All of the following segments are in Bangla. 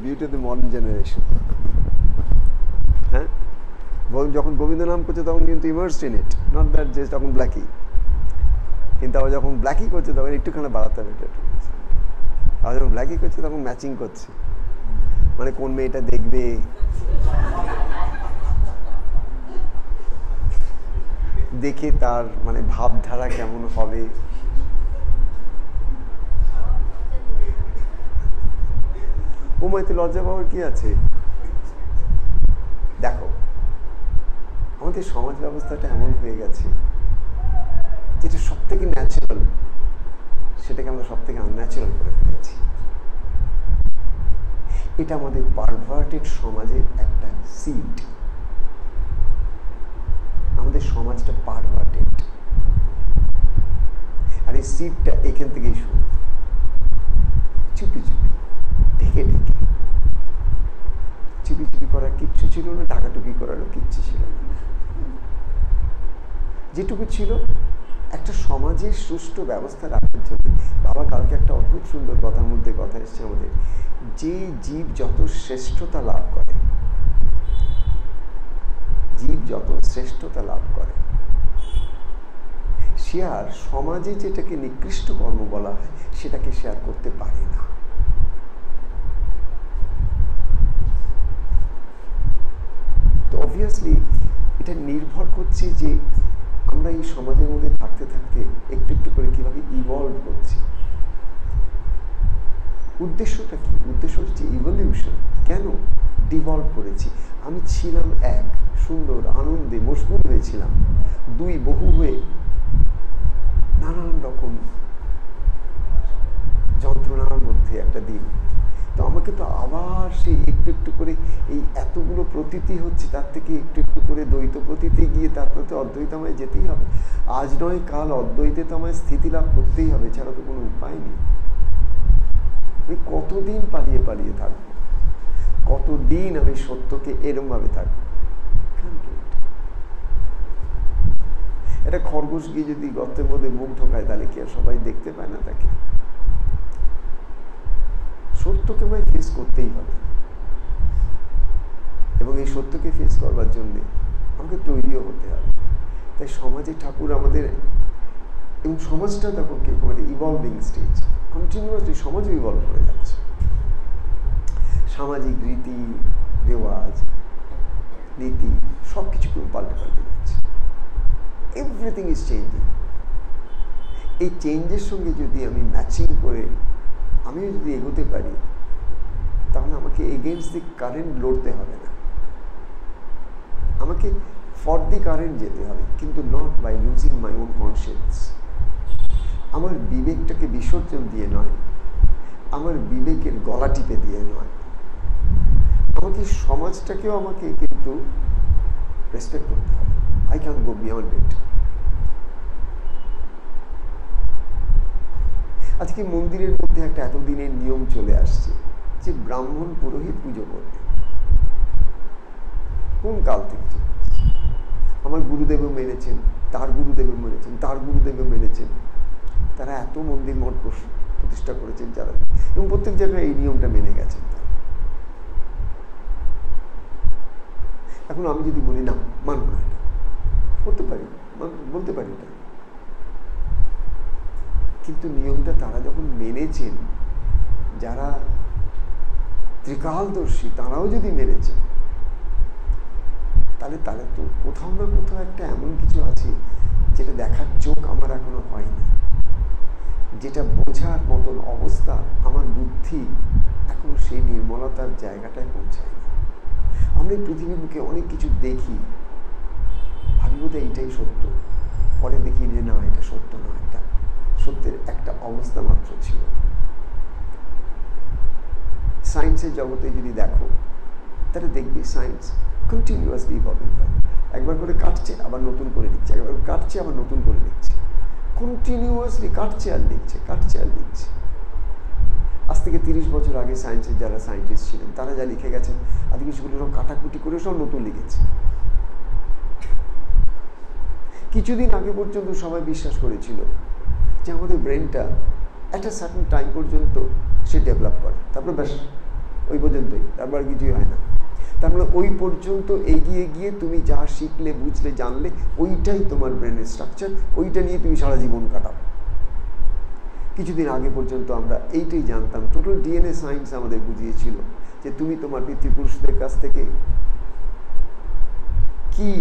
Beauty of the modern generation. হ্যাঁ, যখন গোবিন্দ নাম করছে তখন কিন্তু immersed in it, not that যে তখন ব্ল্যাকি, কিন্তু আবার যখন ব্ল্যাকি করছে তখন একটুখানি বাড়াতে হবে এটা, আবার যখন ব্ল্যাকি করছে তখন ম্যাচিং করছে, মানে কোন মেয়েটা দেখবে, দেখে তার মানে ভাবধারা কেমন হবে। ও মাইতে লজ্জা পাওয়ার কি আছে? দেখো, আমাদের সমাজ ব্যবস্থাটা এমন হয়ে গেছে যেটা সব থেকে ন্যাচারাল সেটাকে আমরা সব থেকে আনন্যাচারাল করে ফেলেছি। এটা আমাদের পারভার্টেড সমাজের একটা সিড। আমাদের সমাজটা পারভার্টেড, আর এই সিডটা এখান থেকেই শুরু। চুপি চুপি, ঢেকে ঢেকে, চুপি চুপি করার কিচ্ছু ছিল না, টাকাটুকি করারও কিচ্ছু ছিল না। যেটুকু ছিল একটা সমাজের সুষ্ঠু ব্যবস্থা রাখার জন্য। বাবা কালকে একটা অদ্ভুত সুন্দর কথার মধ্যে কথা এসছে আমাদের, যে জীব যত শ্রেষ্ঠতা লাভ করে, জীব যত শ্রেষ্ঠতা লাভ করে, সে আর সমাজে যেটাকে নিকৃষ্ট কর্ম বলা হয় সেটাকে সে আর করতে পারে না। তো অবভিয়াসলি এটা নির্ভর করছে যে আমরা এই সমাজের মধ্যে থাকতে থাকতে একটু একটু করে কিভাবে ইভলভ করছি। উদ্দেশ্যটা কি? উদ্দেশ্য হচ্ছে ইভলিউশন। কেন ডিভলভ করেছি? আমি ছিলাম এক, সুন্দর আনন্দে মশগুল হয়েছিলাম, দুই বহু হয়ে নানান রকম যন্ত্রণার মধ্যে একটা দিন। তো আমাকে তো আবার সেই একটু একটু করে এই এতগুলো প্রতীতি হচ্ছে, তার থেকে একটু একটু করে দ্বৈত প্রতীতি গিয়ে তারপরে তো অদ্বৈতময় যেতেই হবে। আজ নয় কাল অদ্বৈতে তো আমায় স্থিতি লাভ করতেই হবে, ছাড়া তো কোনো উপায় নেই। আমি কতদিন পালিয়ে পালিয়ে থাকবো? কতদিন আমি সত্যকে এরম ভাবে থাকবো? একটা খরগোশ গিয়ে যদি গর্তের মধ্যে মুখ ঢোকায় তাহলে কি আর সবাই দেখতে পায় না তাকে? সত্যকে আমায় ফেস করতেই হবে, এবং এই সত্যকে ফেস করবার জন্য আমাকে তৈরিও হতে হবে। তাই সমাজে ঠাকুর আমাদের, এবং সমাজটা দেখো কিরকম একটা ইভলভিং স্টেজ, কন্টিনিউয়াসলি সমাজও ইভলভ করে যাচ্ছে। সামাজিক রীতি রেওয়াজ নীতি সব কিছু পাল্টে পাল্টে যাচ্ছে। Everything is changing. এই চেঞ্জের সঙ্গে যদি আমি ম্যাচিং করে আমিও যদি এগোতে পারি, তাহলে আমাকে এগেইনস্ট দি কারেন্ট লড়তে হবে না, আমাকে ফর দি কারেন্ট যেতে হবে, কিন্তু not by losing my own conscience. আমার বিবেকটাকে বিসর্জন দিয়ে নয়, আমার বিবেকের গলা টিপে দিয়ে নয়, আমাকে সমাজটাকেও আমাকে কিন্তু রেসপেক্ট করতে হবে। আই ক্যান গো বিয়ন্ড ইট। আজকে মন্দিরের মধ্যে একটা এতদিনের নিয়ম চলে আসছে যে ব্রাহ্মণ পুরোহিত পুজো করবে। কোন কাল থেকে চলে আসছে? আমার গুরুদেবও মেনেছেন, তার গুরুদেবও মেনেছেন, তার গুরুদেবও মেনেছেন। তারা এত মন্দির মঠ প্রতিষ্ঠা করেছেন যারা, এবং প্রত্যেক জায়গায় এই নিয়মটা মেনে গেছেন। এখন আমি যদি বলি না মানব না, এটা করতে পারি, বলতে পারি এটা, কিন্তু নিয়মটা তারা যখন মেনেছেন, যারা ত্রিকালদর্শী তারাও যদি মেনেছেন, তাহলে তারা তো কোথাও না কোথাও একটা এমন কিছু আছে যেটা দেখার চোখ আমার এখনো হয়নি, যেটা বোঝার মতন অবস্থা আমার বুদ্ধি এখনো সেই নির্মলতার জায়গাটায় পৌঁছায়নি। আমরা এই পৃথিবীর মুখে অনেক কিছু দেখি, ভাবি বোধ এইটাই সত্য, পরে দেখি যে না, এটা সত্য নয়, এটা সত্যের একটা অবস্থা মাত্র ছিল। সায়েন্সের জগতে যদি দেখো, তাহলে দেখবি সায়েন্স কন্টিনিউয়াসলি ইভলভিং হয়। একবার করে কাটছে, আবার নতুন করে লিখছে, একবার কাটছে, আবার নতুন করে লিখছে, কন্টিনিউয়াসলি কাটছে আর লিখছে, কাটছে আর লিখছে। আজ থেকে 30 বছর আগে সায়েন্সের যারা সায়েন্টিস্ট ছিলেন তারা যা লিখে গেছেন, আজকে কিছুগুলো সব কাটাকুটি করে সব নতুন লিখেছে। কিছুদিন আগে পর্যন্ত সবাই বিশ্বাস করেছিল যে আমাদের ব্রেনটা একটা সার্টেন টাইম পর্যন্ত সে ডেভেলপ করে, তারপরে ব্যাস ওই পর্যন্তই, তারপর কিছুই হয় না। তার মানে ওই পর্যন্ত এগিয়ে গিয়ে তুমি যা শিখলে, বুঝলে, জানলে, ওইটাই তোমার ব্রেনের স্ট্রাকচার, ওইটা নিয়ে তুমি সারা জীবন কাটাও। কিছুদিন আগে পর্যন্ত আমরা এইটাই জানতাম, টোটাল ডিএনএ সায়েন্স আমাদের বুঝিয়েছিল যে তুমি তোমার পিতৃপুরুষদের কাছ থেকে কি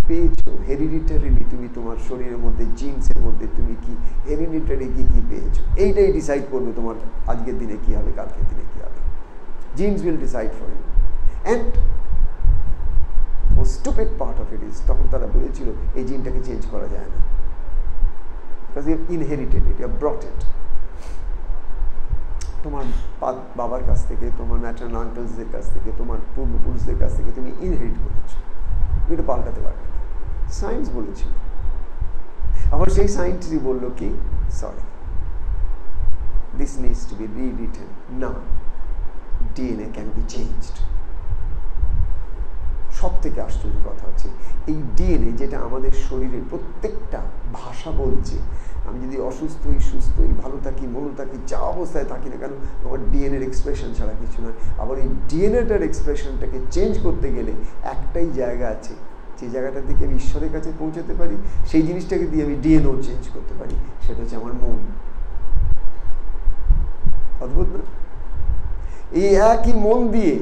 পেয়েছো, হেরিডিটারিলি তুমি তোমার শরীরের মধ্যে, জিন্সের মধ্যে তুমি কি হেরিডিটারি কি পেয়েছো, এইটাই ডিসাইড করবে তোমার আজকের দিনে কি হবে, কালকের দিনে কি হবে। Genes will decide for you. And stupid part of it is, তখন তারা বলেছিল এই জিনটাকে চেঞ্জ করা যায় না, because you have inherited it, you have brought it. তোমার বাবার কাছ থেকে, তোমার ম্যাটারনাল আঙ্কেলসদের কাছ থেকে, তোমার পূর্বপুরুষদের কাছ থেকে তুমি ইনহেরিট করেছো, এটা পাল্টাতে পারবে না। সায়েন্স বলেছিল। আবার সেই সায়েন্টিস্টই বললো কি, sorry, this needs to be rewritten. না, ডিএনএ ক্যান বি চেঞ্জড। সব থেকে আশ্চর্য কথা হচ্ছে এই ডিএনএ, যেটা আমাদের শরীরের প্রত্যেকটা ভাষা বলছে, আমি যদি অসুস্থ হই, সুস্থ হই, ভালো থাকি, মন্দ থাকি, যা অবস্থায় থাকি না কেন, আমার ডিএনএর এক্সপ্রেশন ছাড়া কিছু নয়। আবার এই ডিএনএটার এক্সপ্রেশনটাকে চেঞ্জ করতে গেলে একটাই জায়গা আছে, যে জায়গাটা থেকে আমি ঈশ্বরের কাছে পৌঁছাতে পারি, সেই জিনিসটাকে দিয়ে আমি ডিএনএও চেঞ্জ করতে পারি, সেটা হচ্ছে আমার মন। অদ্ভুত না? এই একই মন দিয়ে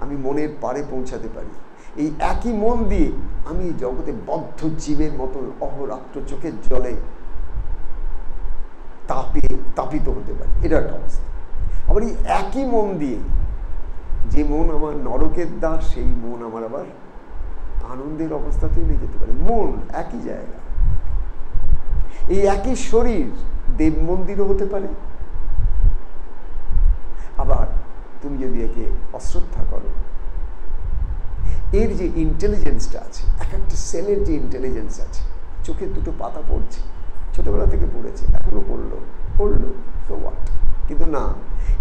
আমি মনের পারে পৌঁছাতে পারি। এই একই মন দিয়ে আমি জগতে বদ্ধ জীবের মতন অহরাত্র চোখের জলে তাপিত হতে পারি, এটা একটা অবস্থা। আবার এই একই মন দিয়ে, যে মন আমার নরকের দ্বার, সেই মন আমার আবার আনন্দের অবস্থাতেও নিয়ে যেতে পারে। মন একই জায়গা। এই একই শরীর দেব মন্দিরও হতে পারে। আবার তুমি যদি একে অশ্রদ্ধা করো, এর যে ইন্টেলিজেন্সটা আছে, এক একটা সেলের যে ইন্টেলিজেন্স আছে, চোখের দুটো পাতা পড়ছে, ছোটবেলা থেকে পড়েছে, এখনো পড়লো, সো হোয়াট। কিন্তু না,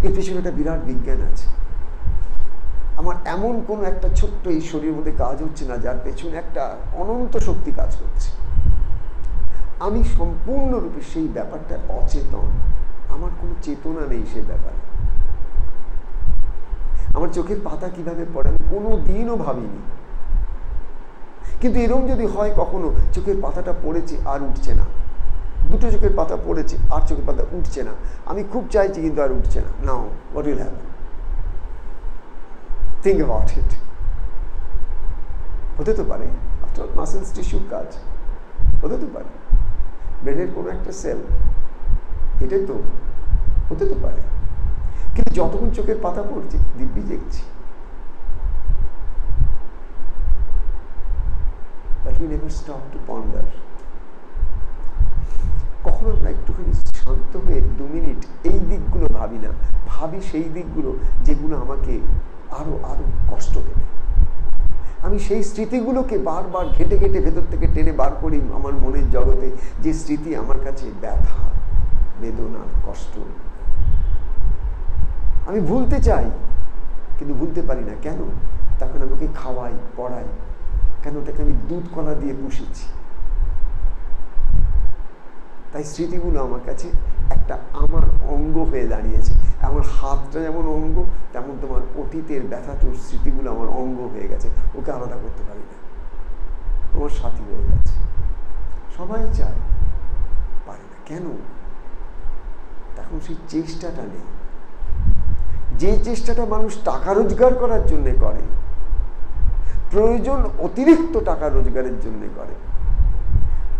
এর পেছনে একটা বিরাট বিজ্ঞান আছে। আমার এমন কোনো একটা ছোট্ট এই শরীরের মধ্যে কাজ হচ্ছে না যার পেছনে একটা অনন্ত শক্তি কাজ করছে। আমি সম্পূর্ণরূপে সেই ব্যাপারটা অচেতন, আমার কোনো চেতনা নেই সেই ব্যাপারে। আমার চোখের পাতা কিভাবে পড়ে আমি কোনো দিনও ভাবিনি। কিন্তু এরকম যদি হয় কখনো, চোখের পাতাটা পড়েছে আর উঠছে না, দুটো চোখের পাতা পড়েছে আর চোখের পাতা উঠছে না, আমি খুব চাইছি কিন্তু আর উঠছে না, now what will happen? Think about it. হতে তো পারে, আফটার মাসেলস টিস্যুর কাজ, হতে তো পারে ব্রেনের কোনো একটা সেল, এটাই তো হতে তো পারে। কিন্তু যতক্ষণ চোখের পাতা পড়ছে দিব্যি দেখছি, but we never stop to ponder. কখনো আমরা একটুখানি শান্ত হয়ে 2 মিনিট এই দিকগুলো ভাবি না, ভাবি সেই দিকগুলো যেগুলো আমাকে আরো আরো কষ্ট দেবে। আমি সেই স্মৃতিগুলোকে বারবার ঘেটে ঘেটে ভেতর থেকে টেনে বার করি আমার মনের জগতে, যে স্মৃতি আমার কাছে ব্যথা, বেদনা, কষ্ট। আমি ভুলতে চাই কিন্তু ভুলতে পারি না। কেন? তখন আমাকে খাওয়াই, পড়াই, কেন ওটাকে আমি দুধ কলা দিয়ে পুষেছি। তাই স্মৃতিগুলো আমার কাছে একটা আমার অঙ্গ হয়ে দাঁড়িয়েছে। আমার হাতটা যেমন অঙ্গ, তেমন তোমার অতীতের ব্যথাতুর স্মৃতিগুলো আমার অঙ্গ হয়ে গেছে, ওকে আলাদা করতে পারি না, তোমার সাথী হয়ে গেছে। সবাই চায়, পারে না। কেন? তখন সেই চেষ্টাটা নেই। যে চেষ্টাটা মানুষ টাকা রোজগার করার জন্য করে, প্রয়োজন অতিরিক্ত টাকা রোজগারের জন্য করে,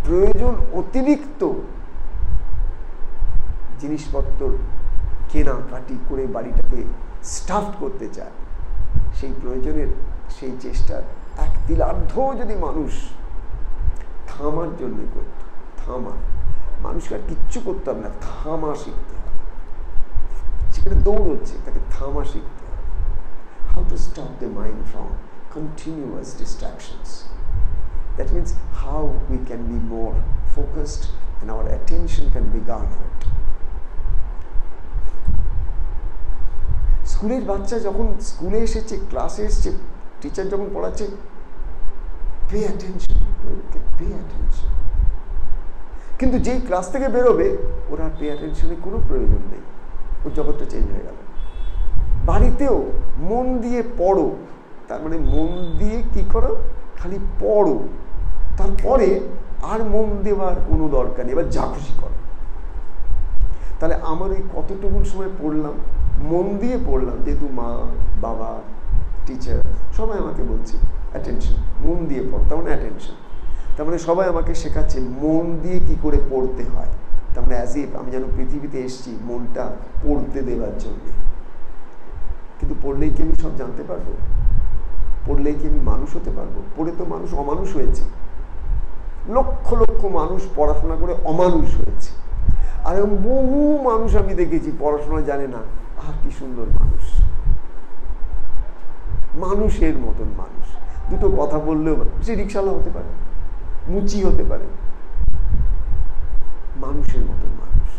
প্রয়োজন অতিরিক্ত জিনিসপত্র কেনাকাটি করে বাড়িটাকে স্টাফ করতে চায়, সেই প্রয়োজনের, সেই চেষ্টার এক তিলার্ধ যদি মানুষ থামার জন্য করত, থামা, মানুষকে আর কিচ্ছু করতে হবে না, থামা শিখতে হবে। সেখানে দৌড়চ্ছে, তাকে থামা শিখতে হবে। How to stop the mind from continuous distractions. That means how we can be more focused and our attention can be garnered. স্কুলের বাচ্চা যখন স্কুলে এসেছে, ক্লাসে এসেছে, টিচার যখন পড়াচ্ছে, পে অ্যাটেনশন, পে অ্যাটেনশন। কিন্তু যেই ক্লাস থেকে বেরোবে, ওরা পে অ্যাটেনশনের কোনো প্রয়োজন নেই। ওর জগৎটা চেঞ্জ হয়ে গেল। বাড়িতেও মন দিয়ে পড়ো, তার মানে মন দিয়ে কি করো, খালি পড়ো, তারপরে আর মন দেওয়ার কোনো দরকার নেই, এবার যা খুশি করো। তাহলে আমার এই কতটুকু সময় পড়লাম, মন দিয়ে পড়লাম, যেহেতু মা বাবা টিচার সবাই আমাকে বলছে অ্যাটেনশন, মন দিয়ে পড়, তার মানে অ্যাটেনশন, তার মানে সবাই আমাকে শেখাচ্ছে মন দিয়ে কি করে পড়তে হয়। তার মানে অ্যাজ ইফ আমি যেন পৃথিবীতে এসেছি মনটা পড়তে দেওয়ার জন্যে। কিন্তু পড়লেই কি আমি সব জানতে পারবো? পড়লেই কি আমি মানুষ হতে পারবো? পড়ে তো মানুষ অমানুষ হয়েছে, লক্ষ লক্ষ মানুষ পড়াশোনা করে অমানুষ হয়েছে, আর বহু মানুষ আমি দেখেছি পড়াশোনা জানে না, আর কি সুন্দর মানুষ, মানুষের মতন মানুষ, দুটো কথা বললেও সে রিক্সাওয়ালা হতে পারে, মুচি হতে পারে, মানুষের মতন মানুষ,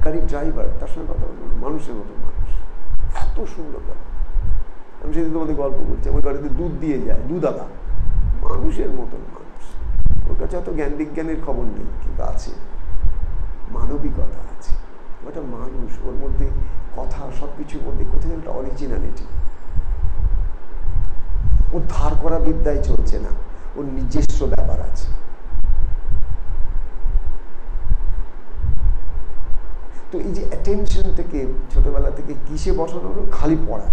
গাড়ির ড্রাইভার তার সঙ্গে কথা বলবো, মানুষের মতন মানুষ, এত সুন্দর কথা। আমি সেদিন তোমাদের গল্প করছি, আমার গাড়িতে দুধ দিয়ে যায়, দুধালা, মানুষের মতন মানুষ। ওর কাছে অত জ্ঞান বিজ্ঞানের খবর নেই, কিন্তু আছে মানবিকতা আছে, ওটা মানুষ, ওর মধ্যে কথা সবকিছুর মধ্যে কোথায় একটা অরিজিনালিটি। ওর ধার করা বিদ্যায় চলছে না, ওর নিজস্ব ব্যাপার আছে। তো এই যে অ্যাটেনশন থেকে ছোটবেলা থেকে কিসে বসানো হলো? খালি পড়া।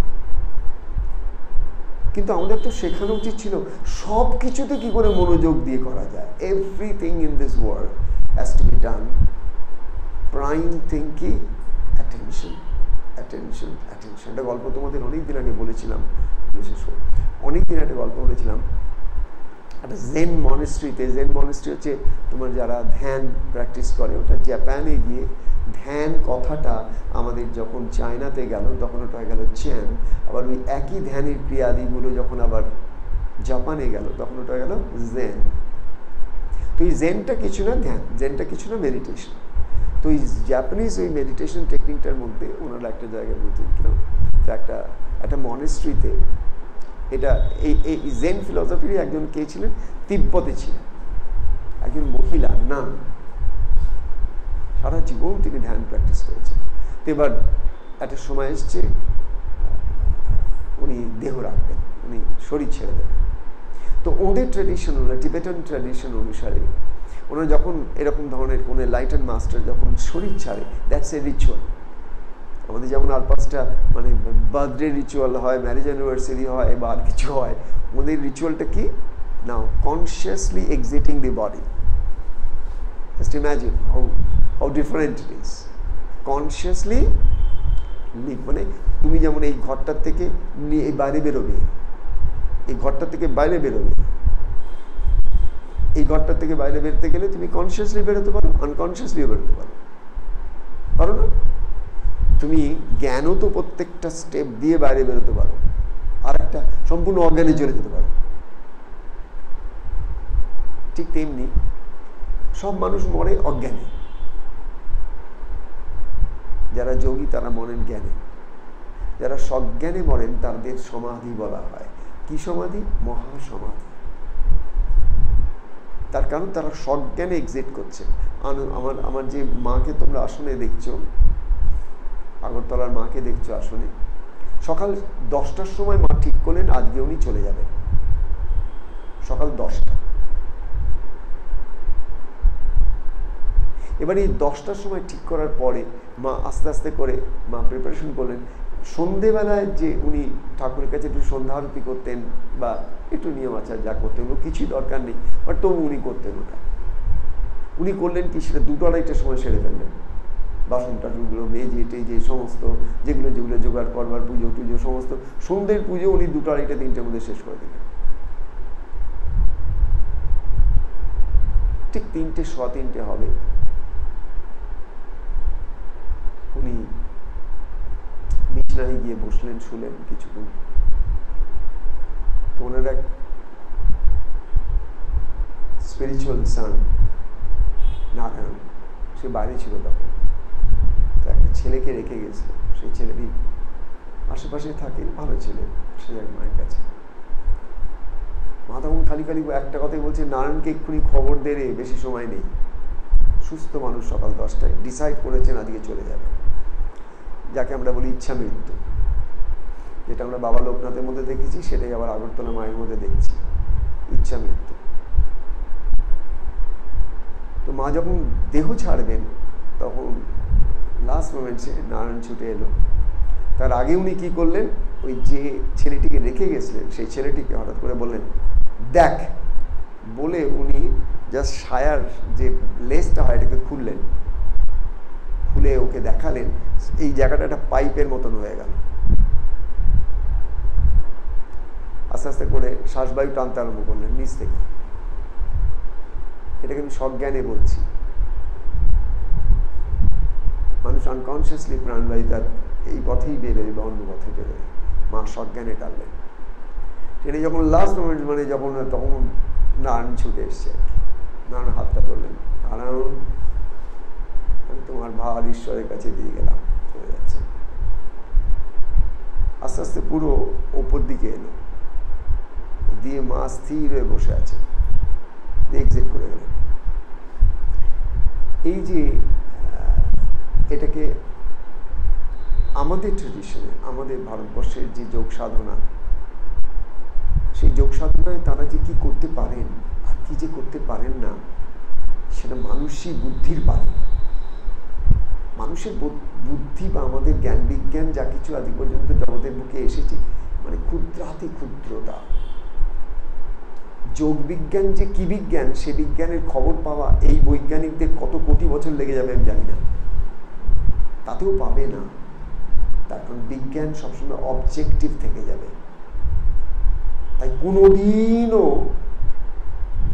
কিন্তু আমাদের তো শেখানো উচিত ছিল সব কিছুতে কি করে মনোযোগ দিয়ে করা যায়। Everything in this world has to be done prime thing কি? Attention, attention, attention. একটা গল্প তোমাদের অনেকদিন আগে বলেছিলাম, বিশেষ করে অনেকদিন একটা গল্প বলেছিলাম। একটা জেন মনেস্ট্রিতে, জেন মনেস্ট্রি হচ্ছে তোমার যারা ধ্যান প্র্যাকটিস করে, ওটা জাপানে গিয়ে ধ্যান কথাটা আমাদের যখন চায়নাতে গেল তখন ওটা হয়ে গেল চ্যান, আবার ওই একই ধ্যানের ক্রিয়াদিগুলো যখন আবার জাপানে গেল তখন ওটা হয়ে গেল জেন। তো এই জেনটা কিছু না ধ্যান, জেনটা কিছু না মেডিটেশন। তো এই জাপানিজ ওই মেডিটেশন টেকনিকটার মধ্যে ওনারা একটা জায়গায় বলছেন কিনা, একটা একটা মনেস্ট্রিতে, এটা এই জেন ফিলসফির একজন কে ছিলেন, তিব্বতে ছিলেন একজন মহিলা নান, সারা জীবন তিনি ধ্যান প্র্যাকটিস করেছেন। তো এবার একটা সময় এসছে উনি দেহ রাখবেন, উনি শরীর ছেড়ে দেবেন। তো ওদের ট্র্যাডিশন, ওরা টিবেটান ট্র্যাডিশন অনুসারে ওনারা যখন এরকম ধরনের কোনো লাইটেন মাস্টার যখন শরীর ছাড়ে, দ্যাটস এ রিচুয়াল। আমাদের যেমন আর পাঁচটা মানে বার্থডে রিচুয়াল হয়, ম্যারেজ অ্যানিভার্সারি হয় বা আর কিছু হয়, ওদের রিচুয়ালটা কি? Now consciously exiting the body. Just imagine how different it is. Consciously live, মানে তুমি যেমন এই ঘরটার থেকে এই বাইরে বেরোবে, এই ঘরটা থেকে বাইরে বেরোবে, এই ঘরটা থেকে বাইরে বেরোতে গেলে তুমি কনসিয়াসলি বেরোতে পারো, আনকনসিয়াসলিও বেরোতে পারো, পারো না? তুমি জ্ঞানও তো প্রত্যেকটা স্টেপ দিয়ে বাইরে বেরোতে পারো, আর একটা সম্পূর্ণ অজ্ঞানে চলে যেতে পারো। ঠিক তেমনি সব মানুষ মরে অজ্ঞানে, যারা যোগী তারা মরেন জ্ঞানে, যারা সজ্ঞানে মরেন তাদের সমাধি বলা হয়। কি সমাধি? মহাসমাধি। তার কারণ তারা সজ্ঞানে এক্সিট করছে। আমার যে মাকে তোমরা আসনে দেখছো, আগরতলার মাকে দেখছো আসনে, সকাল 10টার সময় মা ঠিক করলেন আজকে উনি চলে যাবেন, সকাল 10টা। এবার এই 10টার সময় ঠিক করার পরে মা আস্তে আস্তে করে মা প্রিপারেশন করলেন। সন্ধেবেলায় যে উনি ঠাকুরের কাছে একটু সন্ধ্যা আরতি করতেন বা একটু নিয়ম আচার যা করতেন, ওগুলো কিছুই দরকার নেই, বাট তবু উনি করতেন ওটা। উনি করলেন কি, সেটা 2-2:30টার সময় সেরে ফেললেন। বাসন টাসনগুলো মেজে টেজে সমস্ত যেগুলো যেগুলো জোগাড় করবার, পুজো টুজো সমস্ত, সন্ধ্যের পুজো উনি 2-2:30-3টার মধ্যে শেষ করে দিলেন। ঠিক 3:15 হবে উনি বিছানায় গিয়ে বসলেন, শুলেন কিছুক্ষণ। তো ওনার এক স্পিরিচুয়াল সান নারায়ণ, সে বাইরে ছিল তখন, তো একটা ছেলেকে রেখে গেছিল, সেই ছেলেটি আশেপাশে থাকে, ভালো ছেলে, সে এক মায়ের কাছে। মা তখন খালি খালি একটা কথাই বলছে, নারায়ণকে এক্ষুনি খবর দে রে, বেশি সময় নেই। সুস্থ মানুষ, সকাল 10টায় ডিসাইড করেছেন আজকে চলে যাবে। যাকে আমরা বলি ইচ্ছা মৃত্যু, যেটা আমরা বাবা লোকনাথের মধ্যে দেখেছি, সেটাই আবার আগরতলা মায়ের মধ্যে দেখছি, ইচ্ছা মৃত্যু। তো মা যখন দেহ ছাড়বেন তখন লাস্ট মোমেন্টসে নারায়ণ ছুটে এলো। তার আগে উনি কি করলেন, ওই যে ছেলেটিকে রেখে গেছিলেন সেই ছেলেটিকে হঠাৎ করে বললেন দেখ, বলে উনি জাস্ট সায়ার যে লেসটা হয় এটাকে খুললেন, খুলে ওকে দেখালেন এই জায়গাটা একটা পাইপের মতন হয়ে গেল। আস্তে আস্তে করে শ্বাসবায়ু টানতে আরম্ভ করলেন নিচ থেকে। এটাকে আমি সজ্ঞানে বলছি। মানুষ আনকনসিয়াসলি প্রাণবায়ু তার এই পথেই বেরোয় বা অন্য পথে বেরোয়, মা সজ্ঞানে টানলেন। টেনে যখন লাস্ট মোমেন্ট মানে যখন তখন নারায়ণ ছুটে এসছে আর কি। নারায়ণ হাতটা ধরলেন, নারায়ণ আমি তোমার ভার ঈশ্বরের কাছে দিয়ে গেলাম, চলে যাচ্ছে। আস্তে আস্তে পুরো ওপর দিকে এলো, দিয়ে মা স্থির হয়ে বসে আছে, এক্সিট করে গেলেন। এই যে এটাকে আমাদের ট্রেডিশনে, আমাদের ভারতবর্ষের যে যোগ সাধনা, সেই যোগ সাধনায় তারা যে কি করতে পারেন আর কি যে করতে পারেন না, সেটা মানুষই বুদ্ধির পারে। মানুষের বুদ্ধি বা আমাদের জ্ঞান বিজ্ঞান যা কিছু আজ পর্যন্ত জগতের বুকে এসেছে, মানে ক্ষুদ্রাতি ক্ষুদ্রতা। যোগ বিজ্ঞান যে কি বিজ্ঞান, সে বিজ্ঞানের খবর পাওয়া এই বৈজ্ঞানিকদের কত কোটি বছর লেগে যাবে আমি জানি না, তাতেও পাবে না। তার কারণ বিজ্ঞান সবসময় অবজেক্টিভ থেকে যাবে। তাই কোনোদিনও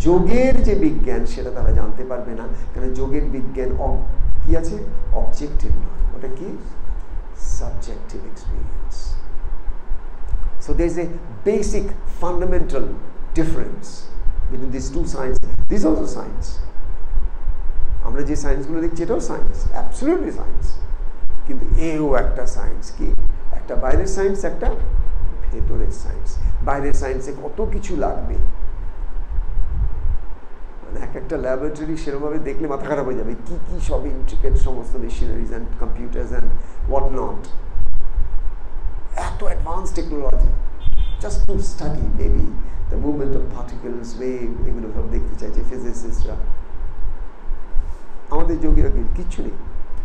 যোগের যে বিজ্ঞান সেটা তারা জানতে পারবে না, কারণ যোগের বিজ্ঞান কি আছে, অবজেক্টিভ নয়, ওটা কি subjective experience. So there is a basic fundamental difference between these two sciences. This is also science. আমরা যে সায়েন্সগুলো দেখছি এটাও সায়েন্স, অ্যাবসলিউটলি সায়েন্স, কিন্তু এও একটা সায়েন্স। কি একটা বাইরের সায়েন্স, একটা ভেতরের সায়েন্স। বাইরের সায়েন্সে কত কিছু লাগবে, মানে এক একটা ল্যাবরেটরি সেরকমভাবে দেখলে মাথা খারাপ হয়ে যাবে, কি কি সব ইন্ট্রিকেট সমস্ত machineries and computers and what not, এত advance technology just to study maybe the movement of particles, wave, এগুলো সব দেখতে চাইছে ফিজিসিস্টরা। আমাদের যোগীরা কিচ্ছু নেই,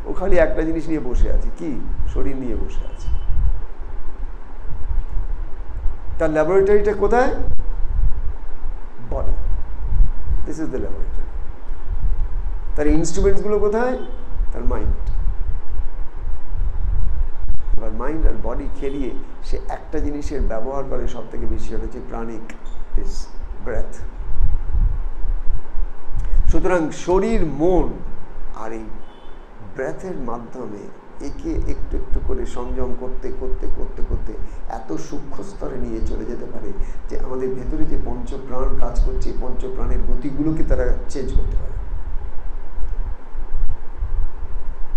ও খালি একটা জিনিস নিয়ে বসে আছে, কি শরীর নিয়ে বসে আছে। তার ল্যাবরেটরিটা কোথায়? Body, this is the laboratory. তার ইনস্ট্রুমেন্টসগুলো কোথায়? তার মাইন্ড। এবার মাইন্ড আর বডি খেলিয়ে সে একটা জিনিসের ব্যবহার করে সব থেকে বেশি, হচ্ছে প্রাণিক, দিস ব্রেথ। সুতরাং শরীর, মন আর এই ব্রেথের মাধ্যমে একে একটু একটু করে সংযম করতে করতে করতে করতে এত সূক্ষ্ম স্তরে নিয়ে চলে যেতে পারে যে আমাদের ভেতরে যে পঞ্চপ্রাণ কাজ করছে, পঞ্চপ্রাণের গতিগুলোকে তারা চেঞ্জ করতে পারে।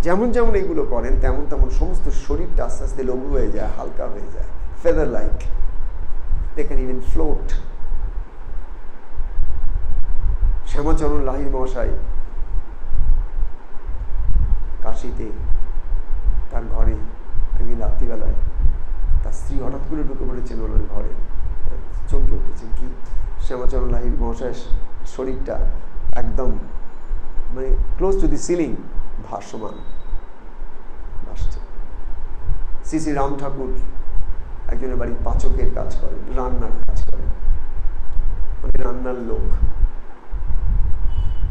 যেমন যেমন এগুলো করেন তেমন তেমন সমস্ত শরীরটা আস্তে আস্তে লঘু হয়ে যায়, হালকা হয়ে যায়, feather like. They can even float. Shyamacharan Lahiri Mahasaya কাশিতে তার ঘরে একদিন রাত্রিবেলায় তার স্ত্রী হঠাৎ করে ঢুকে পড়েছেন ওনার ঘরে, চমকে উঠেছেন। কি শ্যামাচরণ লাহিড়ী মহাশয়ের শরীরটা একদম মানে ক্লোজ টু দি সিলিং ভাসমান ভাসছে। শ্রী শ্রী রাম ঠাকুর একজনের বাড়ি পাচকের কাজ করেন, রান্নার কাজ করেন, মানে রান্নার লোক।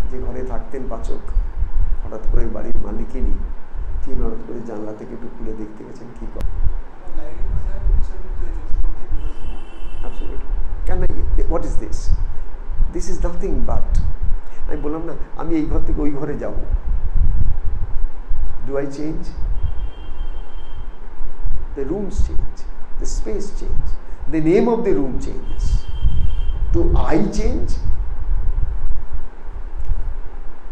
যে ঘরে থাকতেন পাচক, হঠাৎ করে বাড়ির মালিকিনী তিনি হঠাৎ করে জানলা থেকে একটু খুলে দেখতে গেছেন কি করে। কেন, what is this? This is nothing but, আমি বললাম না আমি এই ঘর থেকে ওই ঘরে যাব, do I change? The rooms change, the space change, the name of the room changes. Do I change?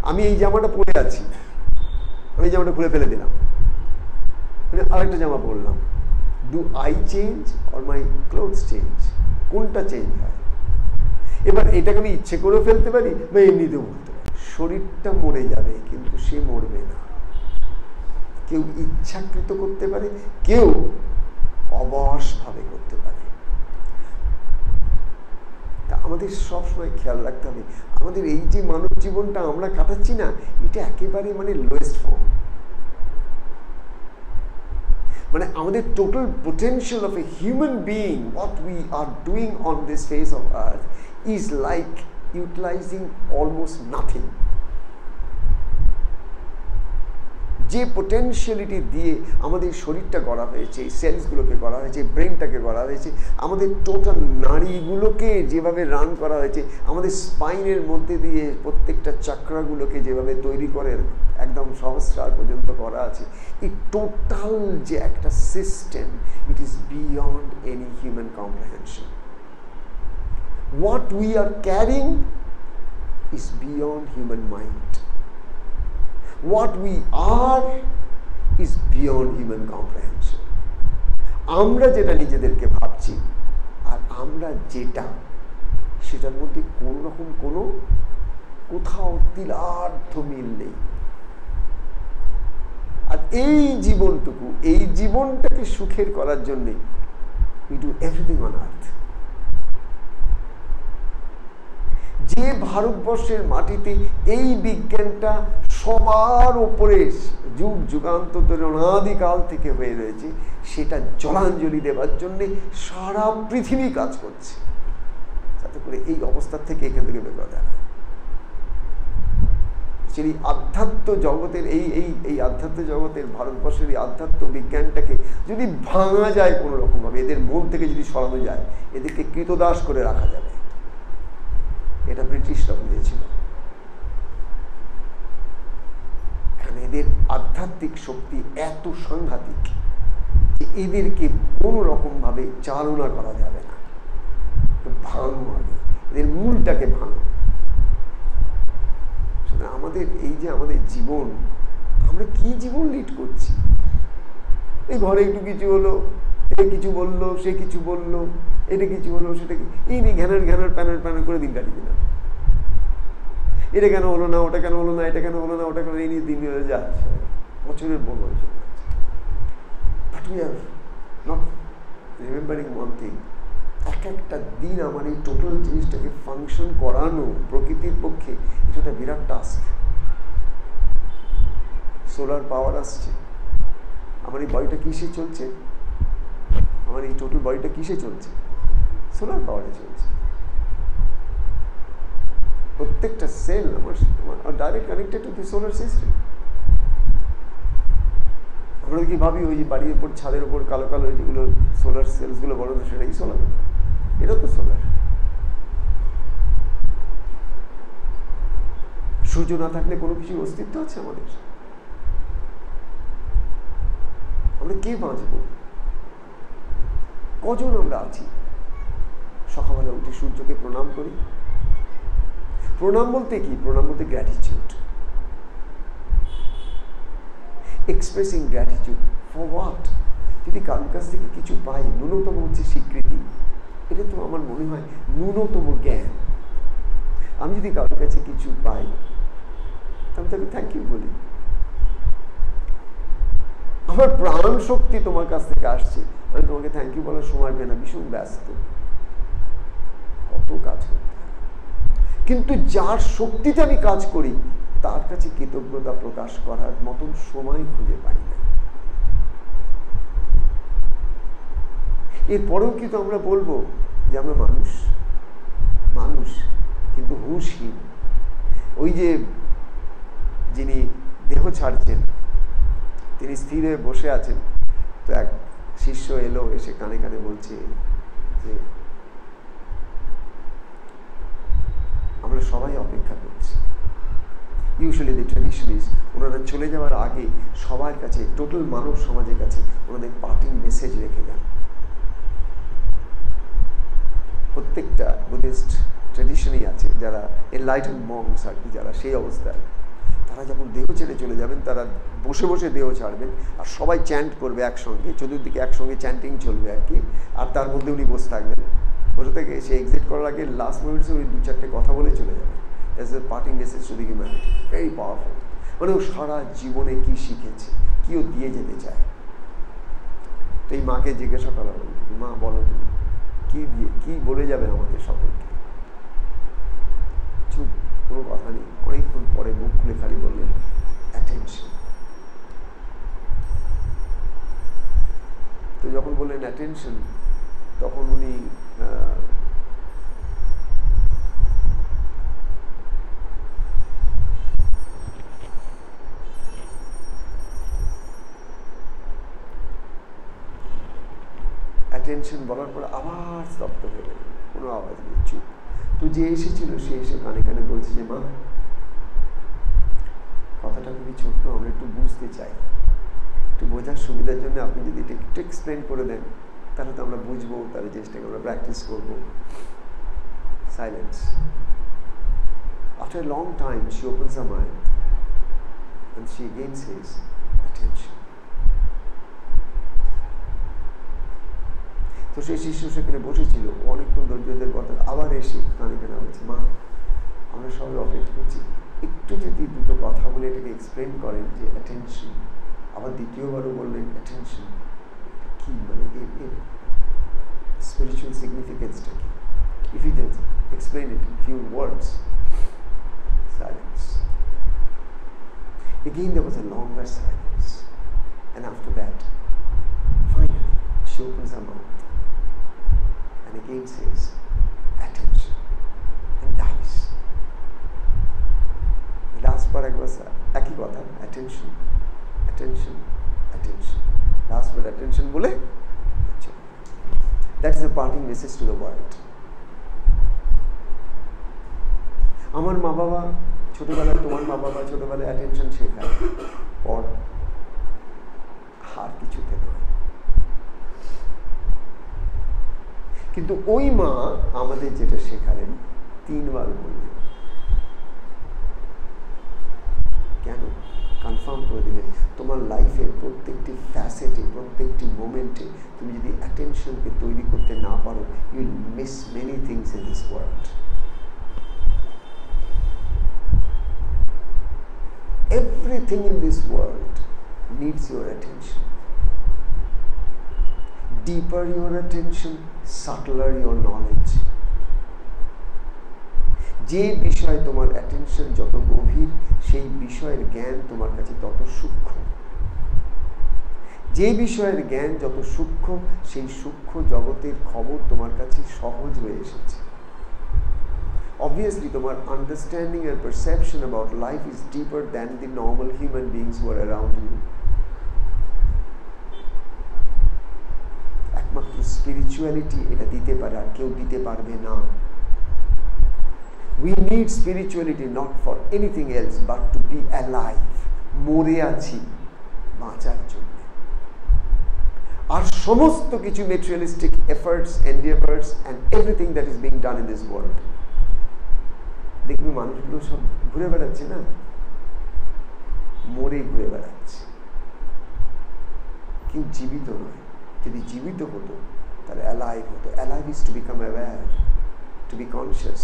আমি এই জামাটা পরে আছি, আমি এই জামাটা খুলে ফেলে দিলাম, আরেকটা জামা পরলাম। Do I change or my clothes change? কোনটা চেঞ্জ হয়? এবার এটাকে আমি ইচ্ছে করেও ফেলতে পারি বা এমনিতেও বলতে পারি। শরীরটা মরে যাবে কিন্তু সে মরবে না। কেউ ইচ্ছাকৃত করতে পারে, কেউ অবশভাবে করতে পারে। তা আমাদের সবসময় খেয়াল রাখতে হবে, আমাদের এই যে মানব জীবনটা আমরা কাটাচ্ছি না, এটা একেবারে মানে লোয়েস্ট ফর্ম। মানে আমাদের total potential of a human being, what we are doing on this face of earth is like utilising almost nothing. যে পোটেনশিয়ালিটি দিয়ে আমাদের শরীরটা গড়া হয়েছে, সেলসগুলোকে গড়া হয়েছে, ব্রেনটাকে গড়া হয়েছে, আমাদের টোটাল নাড়িগুলোকে যেভাবে রান করা হয়েছে, আমাদের স্পাইনের মধ্যে দিয়ে প্রত্যেকটা চাকরাগুলোকে যেভাবে তৈরি করে একদম সহস্রার পর্যন্ত করা আছে, এই টোটাল যে একটা system, it is beyond any human comprehension. What we are carrying is beyond human mind. What we are is beyond human comprehension. আমরা যেটা নিজেদেরকে ভাবছি আর আমরা যেটা, সেটার মধ্যে কোন রকম কোনো কোথাও তিলার্ধ মিল নেই। আর এই জীবনটুকু, এই জীবনটাকে সুখের করার জন্যে we do everything on earth. যে ভারতবর্ষের মাটিতে এই বিজ্ঞানটা সবার উপরে যুগ যুগান্তর ধরে অনাদিকাল থেকে হয়ে রয়েছে, সেটা জলাঞ্জলি দেওয়ার জন্যে সারা পৃথিবী কাজ করছে, যাতে করে এই অবস্থা থেকে এখান থেকে বের করা যায়। সেই আধ্যাত্ম জগতের এই আধ্যাত্ম জগতের ভারতবর্ষের এই আধ্যাত্ম বিজ্ঞানটাকে যদি ভাঙা যায় কোনো রকমভাবে, এদের মন থেকে যদি সরানো যায়, এদেরকে কৃতদাস করে রাখা যাবে। এটা ব্রিটিশরা বুঝেছিল। কারণ এদের আধ্যাত্মিক শক্তি এত সাংঘাতিক যে এদেরকে কোনো রকম ভাবে চালনা করা যাবে না। ভাঙো আগে, এদের মূলটাকে ভাঙো। আমাদের এই যে আমাদের জীবন, আমরা কি জীবন লিড করছি? এই ঘরে একটু কিছু হলো, এ কিছু বললো, সে কিছু বললো, এটা কিছু হলো, সেটা কি, এই নিয়ে ঘ্যানার ঘ্যানার প্যানার প্যানার করে দিন কাটিয়ে দিলাম। এটা কেন হলো না, ওটা কেন হলো না, এটা কেন হলো না, ওটা কেন, এই নিয়ে দিন হয়ে যাচ্ছে, বছরের পর বছর। But we are not remembering one thing, এক একটা দিন আমার এই টোটাল জিনিসটাকে ফাংশন করানো প্রকৃতির পক্ষে এটা একটা বিরাট টাস্ক। সোলার পাওয়ার আসছে, আমার এই বডিটা কিসে চলছে, আমার এই টোটাল বডিটা কিসে চলছে? সোলার পাওয়ারে চলছে। প্রত্যেকটা সেল আমার direct connected to the solar system. আমরা কি ভাবি ওই যে বাড়ির উপর, ছাদের উপর কালো কালো যেগুলো সোলার সেলসগুলো বড়, সেটাই সোলার? এটা তো সোলার। সূর্য না থাকলে কোনো কিছুর অস্তিত্ব আছে আমাদের? আমরা কে বাঁচবো? কজন আমরা আছি? সকালবেলা উঠে সূর্যকে প্রণাম করি। প্রণাম বলতে কি? প্রণাম বলতে gratitude, expressing gratitude for what? যদি কারোর কাছ থেকে কিছু পাই, ন্যূনতম হচ্ছে স্বীকৃতি, এটা তো আমার মনে হয় ন্যূনতম জ্ঞান। আমি যদি কারোর কাছে কিছু পাই, আমি তাকে থ্যাংক ইউ বলি। আমার প্রাণ শক্তি তোমার কাছ থেকে আসছে, আমি তোমাকে থ্যাংক ইউ বলার সময় পেয়ে না, ভীষণ ব্যস্ত, কত কাজ করতে। কিন্তু যার শক্তিতে আমি কাজ করি, তার কাছে কৃতজ্ঞতা প্রকাশ করার মতন সময় খুঁজে পাই না। এরপরেও কিন্তু আমরা বলবো যে আমরা মানুষ, মানুষ কিন্তু হুঁশহীন। ওই যে যিনি দেহ ছাড়ছেন, তিনি স্থির হয়ে বসে আছেন, তো এক শিষ্য এলো, এসে কানে কানে বলছে যে আমরা সবাই অপেক্ষা করছি। ইউজুয়ালি দি ট্র্যাডিশন ইজ, ওনারা চলে যাওয়ার আগে সবার কাছে, টোটাল মানব সমাজের কাছে ওনাদের পার্টিং মেসেজ রেখে যান। প্রত্যেকটা বুদ্ধিস্ট ট্র্যাডিশনই আছে, যারা এনলাইটেন মঙ্কস আর কি, যারা সেই অবস্থায়, তারা যখন দেহ ছেড়ে চলে যাবেন, তারা বসে বসে দেহ ছাড়বেন, আর সবাই চ্যান্ট করবে একসঙ্গে, চতুর্দিকে একসঙ্গে চ্যান্টিং চলবে আর কি, আর তার মধ্যে উনি বসে থাকবেন। বসে থেকে সে এক্সিট করার আগে লাস্ট মোমেন্টসে উনি 2-4টে কথা বলে চলে যাবেন। That's the parting message to the humanity, very powerful. মানে ও সারা জীবনে কি শিখেছে, কি কেউ দিয়ে যেতে চায়। তো এই মাকে জিজ্ঞাসা করা হলো, মা বলো তুমি কি বলে যাবে আমাদের সকলকে? চুপ, কোনো কথা নেই। অনেকক্ষণ পরে মুখ খুলে খালি বললেন অ্যাটেনশন। তো যখন বললেন অ্যাটেনশন, তখন উনি অ্যাটেনশন বলার পর আবার স্তব্ধ হয়ে গেলেন, কোনো আওয়াজ নেই, চুপ। তো যে এসেছিল সে এসে কানে কানে বলছে যে মা, কথাটা খুবই ছোট্ট, আমরা একটু বুঝতে চাই, একটু বোঝার সুবিধার জন্য আপনি যদি এটা একটু এক্সপ্লেন করে দেন তাহলে তো আমরা বুঝবো, তাহলে জিনিসটাকে আমরা প্র্যাকটিস করবো। Silence. After a long time she opens her mind and she again says attention. তো সেই শিশু সেখানে বসেছিল, অনেকক্ষণ ধৈর্যদের কথা আবার এসে কানে কানে বলছে মা, আমরা সবাই অপেক্ষা করছি, একটু যদি দুটো কথা বলে এটাকে এক্সপ্লেন করেন যে অ্যাটেনশন। আবার দ্বিতীয়বারও বললেন অ্যাটেনশন কি, মানে এর স্পিরিচুয়াল সিগনিফিকেন্সটা কি? If you just explain it in few words. Silence. Again there was a longer silence, and after that finally she opens her mouth and again says attention and dies. The last part was একই কথা, attention, attention, attention. Last word attention বলে, that is the parting message to the world. আমার মা বাবা ছোটবেলায়, তোমার মা বাবা ছোটবেলায় অ্যাটেনশন শেখায়, পর আর কিছুতে নয়। কিন্তু ওই মা আমাদের যেটা শেখালেন 3 বার বললেন। কেন? কনফার্ম করে দিলেন তোমার লাইফের প্রত্যেকটি ফ্যাসেটে, প্রত্যেকটি মোমেন্টে তুমি যদি অ্যাটেনশনকে তৈরি করতে না পারো, you will miss many things in this world. Everything in this world needs your attention. Deeper your attention, subtler your knowledge. যে বিষয়ে তোমার অ্যাটেনশন যত গভীর, সেই বিষয়ের জ্ঞান তোমার কাছে তত সূক্ষ্ম। যে বিষয়ের জ্ঞান যত সূক্ষ্ম, সেই সূক্ষ্ম জগতের খবর তোমার কাছে সহজ হয়ে এসেছে। Obviously, তোমার understanding and perception about life is deeper than the normal human beings who are around you. একমাত্র স্পিরিচুয়ালিটি এটা দিতে পারে, আর কেউ দিতে পারবে না। We need spirituality not for anything else but to be alive. মরে আছি বাঁচার জন্য। আর সমস্ত কিছু materialistic efforts, endeavors and everything that is being done in this world, দেখবি মানুষগুলো সব ঘুরে বেড়াচ্ছে না, মরে ঘুরে বেড়াচ্ছে, কেউ জীবিত নয়। যদি জীবিত হতো তাহলে অ্যালাইভ হতো। Alive is to become aware, to be conscious,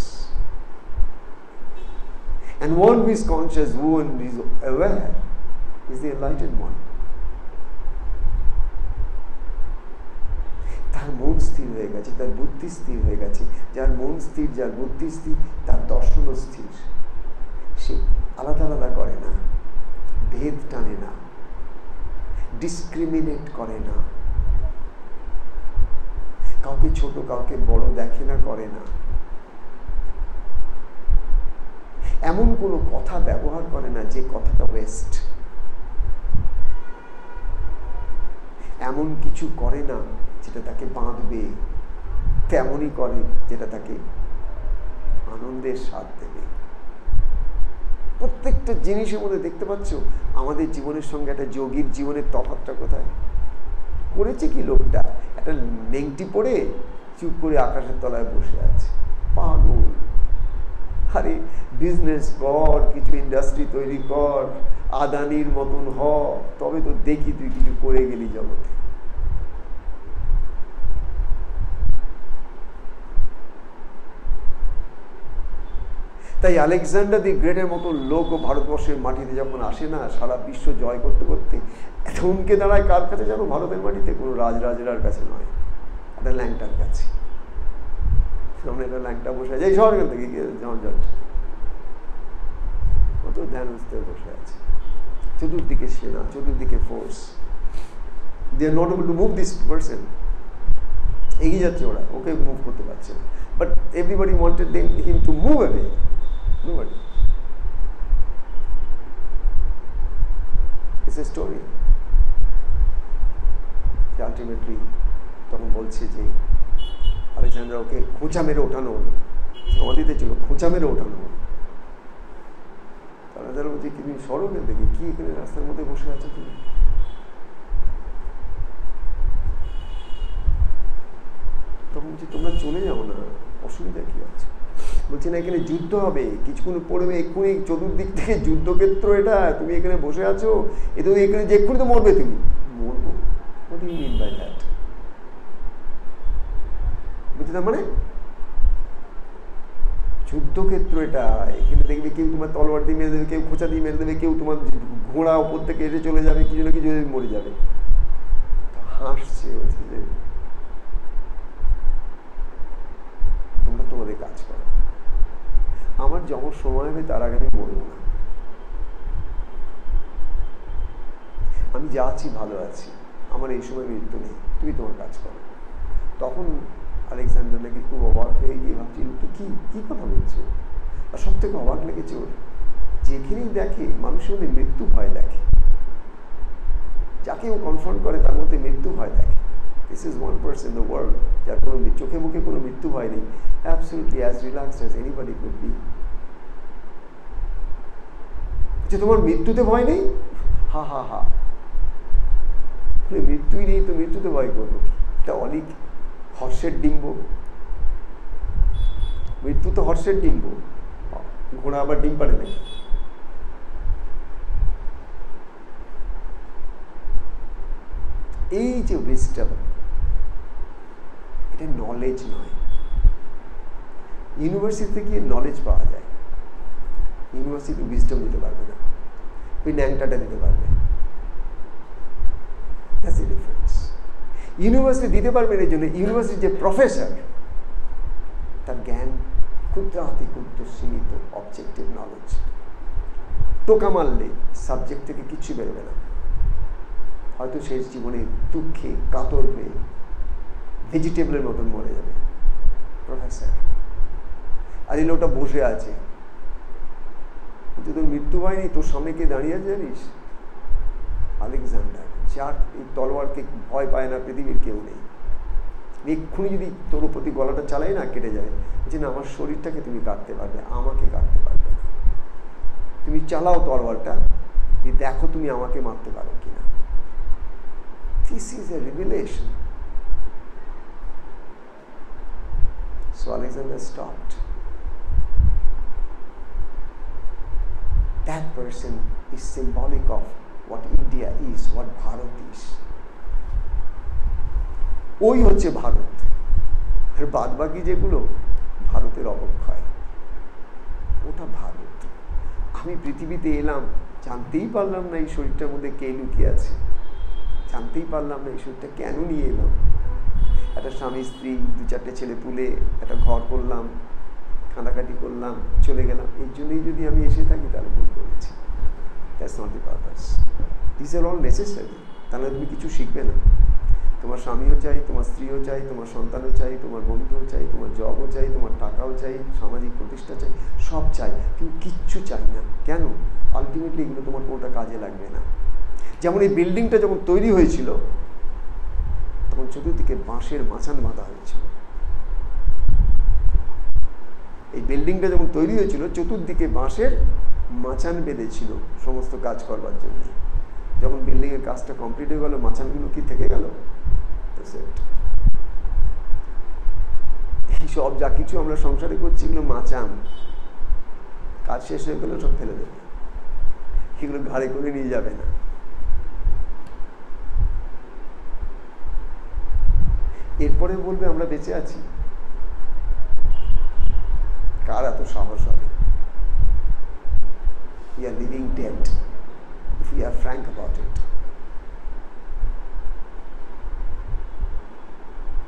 and one who is conscious, who is aware, is the enlightened one. তার মন স্থির হয়ে গেছে, তার বুদ্ধি স্থির হয়ে গেছে। যার মন স্থির, যার বুদ্ধি স্থির, তার দর্শনও স্থির। সে আলাদা আলাদা করে না, ভেদ টানে না, ডিসক্রিমিনেট করে না, কাউকে ছোট কাউকে বড় দেখে না, করে না। এমন কোনো কথা ব্যবহার করে না যে কথাটা ওয়েস্ট। এমন কিছু করে না যেটা তাকে বাঁধবে, তেমনই করে যেটা তাকে আনন্দের স্বাদ দেবে। প্রত্যেকটা জিনিসের মধ্যে দেখতে পাচ্ছ আমাদের জীবনের সঙ্গে একটা যোগীর জীবনের তফাৎটা কোথায়? করেছে কি লোকটা? একটা নেংটি পরে চুপ করে আকাশের তলায় বসে আছে, পাগল। আরে বিজনেস কর, কিছু ইন্ডাস্ট্রি তৈরি কর, আদানির মতন হ, তবে তো দেখি তুই কিছু করে গেলি জগতে। তাই আলেকজান্ডার দি গ্রেটের মতো লোক ও ভারতবর্ষের মাটিতে যখন আসে না সারা বিশ্ব জয় করতে করতে, থমকে দাঁড়ায় কার কাছে জানো? ভারতের মাটিতে। কোনো রাজরাজেরার কাছে নয়, একটা ল্যাংটার কাছে। সামনে একটা ল্যাংটা বসে আছে, এই শহর থেকে ঝঞ্ঝট, কত ধ্যান বসে আছে, চতুর্দিকে সেনা, চতুর্দিকে force. They are not able to move this person. এগিয়ে যাচ্ছে ওরা, ওকে মুভ করতে পারছে না। But everybody wanted him to move away. Nobody. It's a story. Ultimately, তখন বলছে যে আলেকজান্ডার ওকে খোঁচা মেরে ওঠানো হলো, সমাধিতে ছিল, খোঁচা মেরে ওঠানো হলো। তারা যারা বলছে কি তুমি সড়কের দেখে কি এখানে রাস্তার মধ্যে বসে আছো তুমি? তখন বলছি তোমরা চলে যাও না, অসুবিধা কি আছে? বলছি না এখানে যুদ্ধ হবে, কিছুক্ষণ পড়বে, এক্ষুনি চতুর্দিক থেকে যুদ্ধক্ষেত্র, এটা তুমি এখানে বসে আছো, এ তো এখানে যে এক্ষুনি তো মরবে তুমি। মরবো? What do you mean by that? বুঝলি তার মানে যুদ্ধক্ষেত্র এটা, এখানে দেখবে কেউ তোমার তলোয়ার দিয়ে মেরে দেবে, কেউ খোঁচা দিয়ে মেরে দেবে, কেউ তোমার ঘোড়া ওপর থেকে এসে চলে যাবে, কিছু না কিছু মরে যাবে। হাসছে, বলছে যে তোমরা তোমাদের কাজ করো, আমার যখন সময় হবে তার আগে আমি বলবো না। আমি যা আছি ভালো আছি, আমার এই সময় মৃত্যু নেই, তুমি তোমার কাজ করো। তখন আলেকজান্ডার নাকি খুব অবাক হয়ে গিয়ে ভাবছিল তো কি কথা বলছো। আর সব থেকে অবাক লেগেছে ওর, যেখানেই দেখে মানুষের মধ্যে মৃত্যু ভয় দেখে, যাকে ও কনফ্রন্ট করে তার মধ্যে মৃত্যু ভয় দেখে। This is one person in the world যার কোনো চোখে মুখে কোনো মৃত্যু ভয় নেই, absolutely as relaxed as anybody could be. যে তোমার মৃত্যুতে ভয় নেই? হা হা হা, মৃত্যুই নেই তো মৃত্যুতে ভয় করবো কি? এটা অলিক হর্ষের ডিম্ব, মৃত্যু তো হর্ষের ডিম্ব, ঘোড়া আবার ডিম পাড়ে নাকি? এই যে উইজডম, এটা নলেজ নয়। ইউনিভার্সিটিতে গিয়ে নলেজ পাওয়া যায়, ইউনিভার্সিটি উইজডম দিতে পারবে না, ওই ন্যাংটাটা দিতে পারবে। That's the difference. ইউনিভার্সিটি দিতে পারবেন এই জন্য ইউনিভার্সিটির যে প্রফেসর তার জ্ঞান ক্ষুদ্রাতি ক্ষুদ্র সীমিত অবজেক্টিভ নলেজ, টোকা মারলে সাবজেক্ট থেকে কিচ্ছু বেরোবে না, হয়তো শেষ জীবনে দুঃখে কাতর হয়ে ভেজিটেবলের মতন মরে যাবে প্রফেসর। আর এই লোকটা বসে আছে, তোর মৃত্যু হয়নি, তোর সামনে কে দাঁড়িয়ে আছে জানিস? আলেকজান্ডার, যার এই তলোয়ারকে ভয় পায় না পৃথিবীর কেউ নেই। এক্ষুনি যদি তোর প্রতি গলাটা চালাই না কেটে যাবে, যে না আমার শরীরটাকে তুমি কাটতে পারবে, আমাকে কাটতে পারবে না। তুমি চালাও তলোয়ারটা, দেখো তুমি আমাকে মারতে পারো কিনা। This is a revelation. So Alexander stopped. That person is symbolic of what India is, what Bharat is. ওই হচ্ছে ভারত, আর বাদ বাকি যেগুলো ভারতের অবক্ষয়, ওটা ভারত। আমি পৃথিবীতে এলাম, জানতেই পারলাম না এই শরীরটার মধ্যে কে লুকিয়ে আছে, জানতেই পারলাম না এই শরীরটা কেন নিয়ে এলাম। একটা স্বামী স্ত্রী, 2-4টে ছেলে তুলে একটা ঘর করলাম, কাঁদাকাটি করলাম, চলে গেলাম। এই জন্যই যদি আমি এসে থাকি তাহলে ভুল করেছি। That's not the purpose. This are all necessary. তাহলে তুমি কিছু শিখবে না। তোমার স্বামীও চাই, তোমার স্ত্রীও চাই, তোমার সন্তানও চাই, তোমার বন্ধুও চাই, তোমার জবও চাই, তোমার টাকাও চাই, সামাজিক প্রতিষ্ঠা চাই, সব চাই, কিন্তু কিচ্ছু চাই না। কেন? আলটিমেটলি এগুলো তোমার কোনোটা কাজে লাগবে না। যেমন এই বিল্ডিংটা যখন তৈরি হয়েছিল তখন চতুর্দিকে বাঁশের মাচান বাঁধা হয়েছিল। এই বিল্ডিংটা যখন তৈরি হয়েছিল চতুর্দিকে বাঁশের মাচান বেঁধেছিল সমস্ত কাজ করবার জন্য। যখন বিল্ডিং এর কাজটা কমপ্লিট হয়ে গেল, মাচানগুলো কি থেকে গেল? এই সব যা কিছু আমরা সংসারে করছি এগুলো মাচান, কাজ শেষ হয়ে গেলে সব ফেলে দেবে, এগুলো ঘাড়ে করে নিয়ে যাবে না। এরপরে বলবে আমরা বেঁচে আছি। কার এত সাহস হবে? we are living dead, if we are frank about it.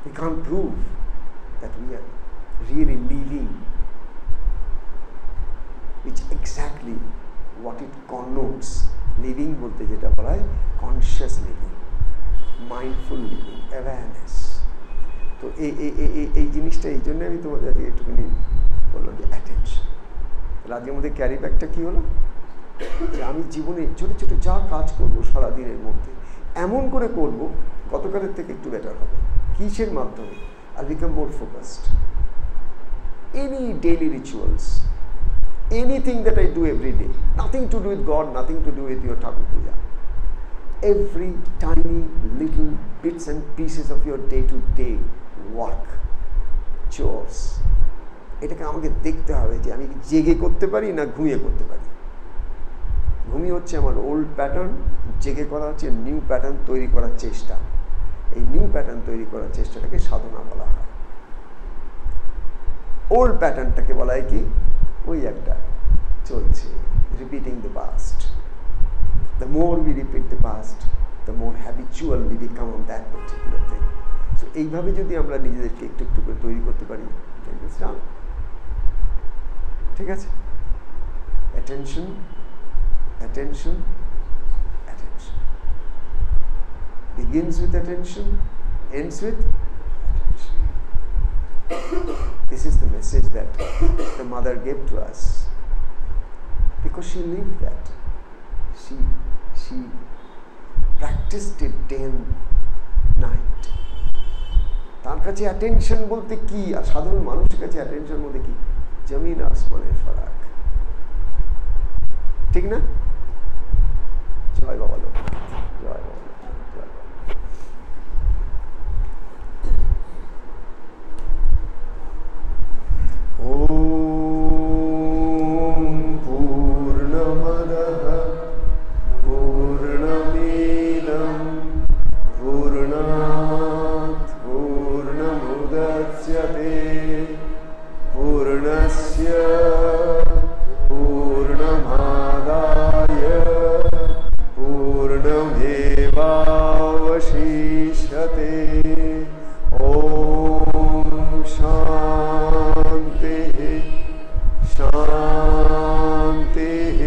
We can't prove that we are really living, which exactly what it connotes. Living বলতে যেটা বলা হয় conscious living, mindful living, awareness. তো এই জিনিসটা এই জন্য আমি তোমাদের একটুখানি বললাম যে অ্যাটেনশন। তাহলে আজকের মধ্যে ক্যারি ব্যাকটা কী হলো, যে আমি জীবনে ছোটো ছোটো যা কাজ করবো সারাদিনের মধ্যে এমন করে করব গতকালের থেকে একটু বেটার হবে। কিসের মাধ্যমে? I'll become more focused. Any daily rituals, anything that I do every day, nothing to do with God, nothing to do with your Thakur Puja. Every tiny little bits and pieces of your day-to-day work, chores, এটাকে আমাকে দেখতে হবে যে আমি জেগে করতে পারি না ঘুমিয়ে করতে পারি। ঘুমিয়ে হচ্ছে আমার ওল্ড প্যাটার্ন, জেগে করা হচ্ছে নিউ প্যাটার্ন তৈরি করার চেষ্টা। এই নিউ প্যাটার্ন তৈরি করার চেষ্টাটাকে সাধনা বলা হয়। ওল্ড প্যাটার্নটাকে বলা হয় কি, ওই একটা চলছে, repeating the past. The more we repeat the past, the more habitual we become on that particular thing. So এইভাবে যদি আমরা নিজেদেরকে একটু একটু করে তৈরি করতে পারি, ঠিক আছে? Attention, attention, attention. Begins with attention, ends with attention. This is the message that the mother gave to us, because she lived that. She practiced it day and night. তার কাছে অ্যাটেনশন বলতে কি, আর সাধারণ মানুষের কাছে অ্যাটেনশন বলতে কি, জমিন আসমানের ফারাক, ঠিক না? জয় বাবা লোকনাথ, জয় বাবা লোকনাথ, জয় বাবা। ওম পূর্ণমদঃ পূর্ণমিদং পূর্ণাৎ পূর্ণমুদচ্যতে পূর্ণস্য পূর্ণমাদায় पूर्णमेवावशिष्यते। ओम शांतिः शांतिः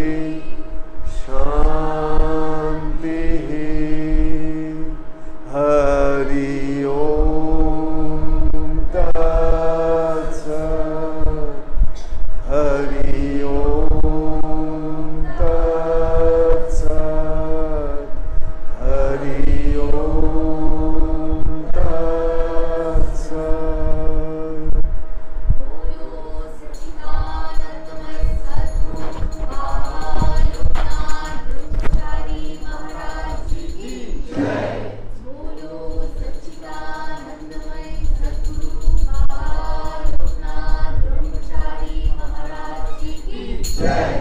शांतिः। हरि ओम तत्सत्। हरि ओम तत्सत्। हरि ओम तत्सत्। बोलो सच्चिदानंदमय सद्गुरु बाबा लोकनाथ ब्रह्मचारी महाराज की जय। बोलो सच्चिदानंदमय सद्गुरु बाबा लोकनाथ ब्रह्मचारी महाराज की जय।